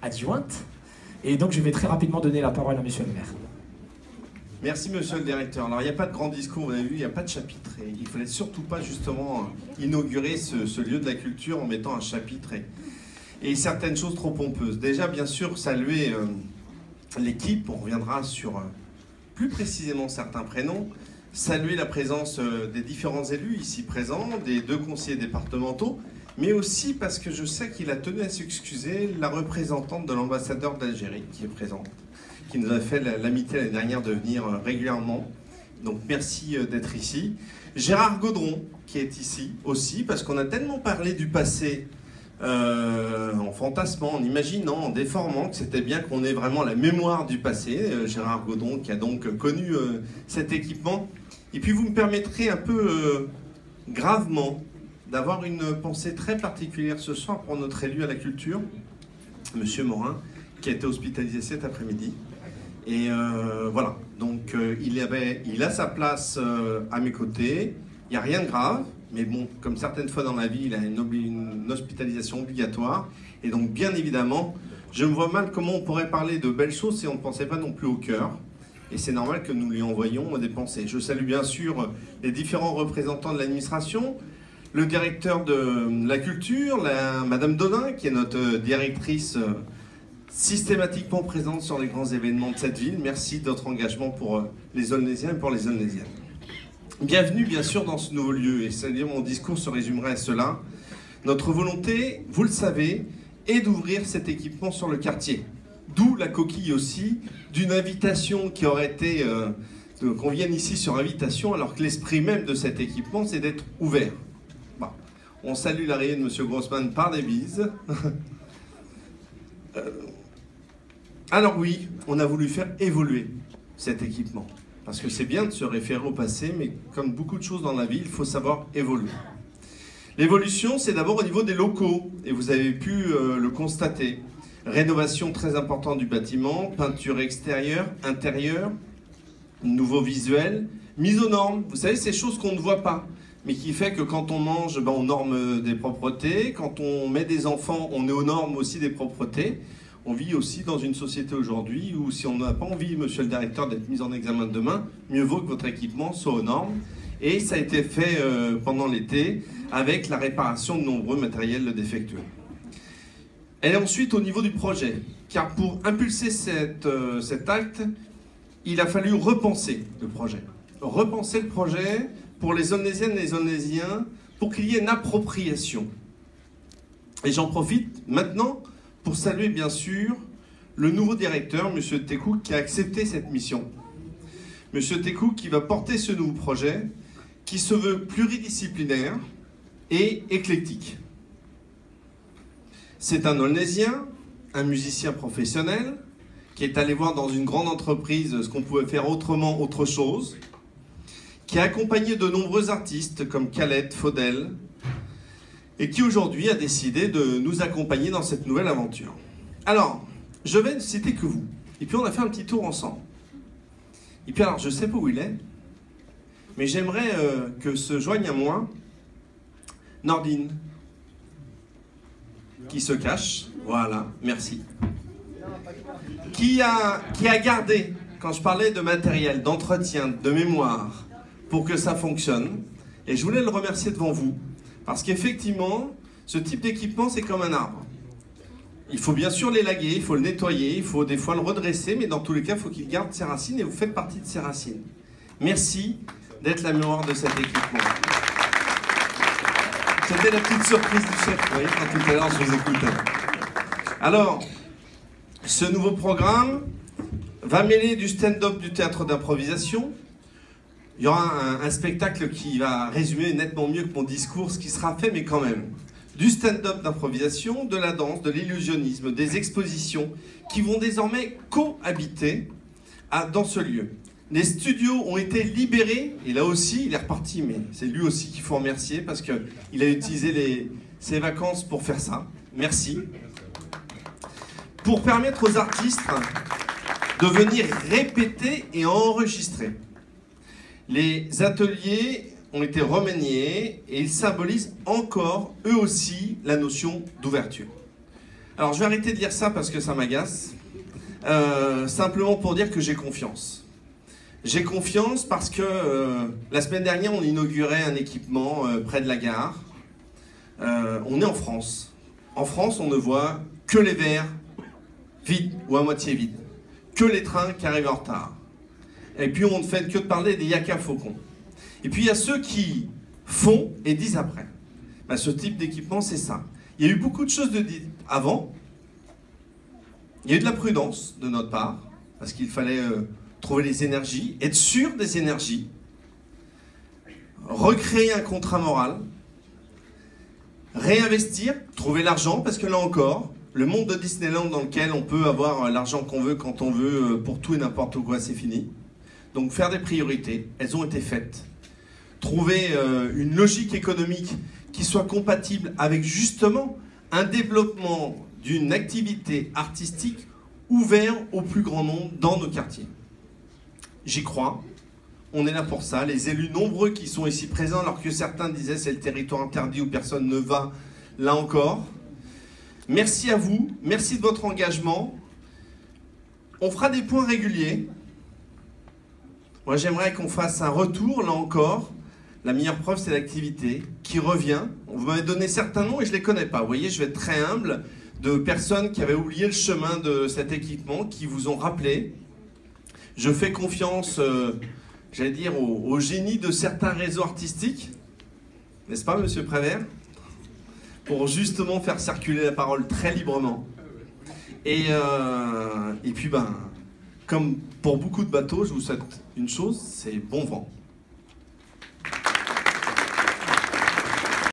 adjointe. Et donc je vais très rapidement donner la parole à monsieur le maire. Merci monsieur le directeur. Alors il n'y a pas de grand discours, vous avez vu, il n'y a pas de chapitre. Et il ne fallait surtout pas justement inaugurer ce lieu de la culture en mettant un chapitre et certaines choses trop pompeuses. Déjà bien sûr saluer l'équipe, on reviendra sur plus précisément certains prénoms. Saluer la présence des différents élus ici présents, des 2 conseillers départementaux, mais aussi parce que je sais qu'il a tenu à s'excuser la représentante de l'ambassadeur d'Algérie qui est présente, qui nous a fait l'amitié l'année dernière de venir régulièrement. Donc merci d'être ici. Gérard Gaudron qui est ici aussi, parce qu'on a tellement parlé du passé en fantasmant, en imaginant, en déformant, que c'était bien qu'on ait vraiment la mémoire du passé. Gérard Gaudron qui a donc connu cet équipement. Et puis vous me permettrez un peu gravement d'avoir une pensée très particulière ce soir pour notre élu à la culture, monsieur Morin, qui a été hospitalisé cet après-midi. Et voilà, donc il a sa place à mes côtés, il n'y a rien de grave, mais bon, comme certaines fois dans la vie, il a une hospitalisation obligatoire. Et donc bien évidemment, je me vois mal comment on pourrait parler de belles choses si on ne pensait pas non plus au cœur. Et c'est normal que nous lui envoyions des pensées. Je salue bien sûr les différents représentants de l'administration, le directeur de la culture, Madame Dodin, qui est notre directrice systématiquement présente sur les grands événements de cette ville. Merci de votre engagement pour les Aulnaisiens et pour les Aulnaisiennes. Bienvenue bien sûr dans ce nouveau lieu, et c'est-à-dire mon discours se résumerait à cela. Notre volonté, vous le savez, est d'ouvrir cet équipement sur le quartier. D'où la coquille aussi d'une invitation qui aurait été, qu'on vienne ici sur invitation, alors que l'esprit même de cet équipement, c'est d'être ouvert. Bon. On salue l'arrivée de M. Grossman par des bises. Alors oui, on a voulu faire évoluer cet équipement. Parce que c'est bien de se référer au passé, mais comme beaucoup de choses dans la vie, il faut savoir évoluer. L'évolution, c'est d'abord au niveau des locaux, et vous avez pu le constater. Rénovation très importante du bâtiment, peinture extérieure, intérieure, nouveau visuel, mise aux normes. Vous savez, ces choses qu'on ne voit pas, mais qui fait que quand on mange, on norme des propretés. Quand on met des enfants, on est aux normes aussi des propretés. On vit aussi dans une société aujourd'hui où si on n'a pas envie, monsieur le directeur, d'être mis en examen demain, mieux vaut que votre équipement soit aux normes. Et ça a été fait pendant l'été avec la réparation de nombreux matériels défectueux. Elle est ensuite au niveau du projet, car pour impulser cet acte, il a fallu repenser le projet. Repenser le projet pour les Aulnaisiennes et les Aulnaisiens, pour qu'il y ait une appropriation. Et j'en profite maintenant pour saluer bien sûr le nouveau directeur, M. Tekouk, qui a accepté cette mission. M. Tekouk qui va porter ce nouveau projet, qui se veut pluridisciplinaire et éclectique. C'est un Aulnaisien, un musicien professionnel, qui est allé voir dans une grande entreprise ce qu'on pouvait faire autrement, autre chose, qui a accompagné de nombreux artistes comme Khaled, Faudel, et qui aujourd'hui a décidé de nous accompagner dans cette nouvelle aventure. Alors, je vais ne citer que vous. Et puis on a fait un petit tour ensemble. Et puis alors, je ne sais pas où il est, mais j'aimerais que se joigne à moi Nordine, qui se cache, voilà, merci, qui a gardé, quand je parlais de matériel, d'entretien, de mémoire, pour que ça fonctionne, et je voulais le remercier devant vous, parce qu'effectivement, ce type d'équipement, c'est comme un arbre. Il faut bien sûr l'élaguer, il faut le nettoyer, il faut des fois le redresser, mais dans tous les cas, il faut qu'il garde ses racines, et vous faites partie de ses racines. Merci d'être la mémoire de cet équipement. C'était la petite surprise du chef, vous voyez, quand tout à l'heure je vous écoutais. Alors, ce nouveau programme va mêler du stand-up, du théâtre d'improvisation. Il y aura un spectacle qui va résumer nettement mieux que mon discours, ce qui sera fait, mais quand même. Du stand-up d'improvisation, de la danse, de l'illusionnisme, des expositions qui vont désormais cohabiter dans ce lieu. Les studios ont été libérés, et là aussi, il est reparti, mais c'est lui aussi qu'il faut remercier parce qu'il a utilisé ses vacances pour faire ça. Merci. Pour permettre aux artistes de venir répéter et enregistrer. Les ateliers ont été remaniés et ils symbolisent encore, eux aussi, la notion d'ouverture. Alors je vais arrêter de dire ça parce que ça m'agace. Simplement pour dire que j'ai confiance. J'ai confiance parce que la semaine dernière, on inaugurait un équipement près de la gare. On est en France. En France, on ne voit que les verres vides ou à moitié vides. Que les trains qui arrivent en retard. Et puis on ne fait que de parler des yaka faucons. Et puis il y a ceux qui font et disent après. Ben, ce type d'équipement, c'est ça. Il y a eu beaucoup de choses dites avant. Il y a eu de la prudence de notre part, parce qu'il fallait trouver les énergies, être sûr des énergies, recréer un contrat moral, réinvestir, trouver l'argent, parce que là encore, le monde de Disneyland dans lequel on peut avoir l'argent qu'on veut quand on veut pour tout et n'importe quoi, c'est fini. Donc faire des priorités, elles ont été faites. Trouver une logique économique qui soit compatible avec justement un développement d'une activité artistique ouverte au plus grand nombre dans nos quartiers. J'y crois, on est là pour ça. Les élus nombreux qui sont ici présents, alors que certains disaient c'est le territoire interdit où personne ne va, là encore. Merci à vous, merci de votre engagement. On fera des points réguliers. Moi j'aimerais qu'on fasse un retour, là encore. La meilleure preuve, c'est l'activité qui revient. On m'avait donné certains noms et je ne les connais pas. Vous voyez, je vais être très humble de personnes qui avaient oublié le chemin de cet équipement, qui vous ont rappelé. Je fais confiance, j'allais dire, au génie de certains réseaux artistiques. N'est-ce pas, monsieur Prévert? Pour justement faire circuler la parole très librement. Et puis, ben, comme pour beaucoup de bateaux, je vous souhaite une chose, c'est bon vent.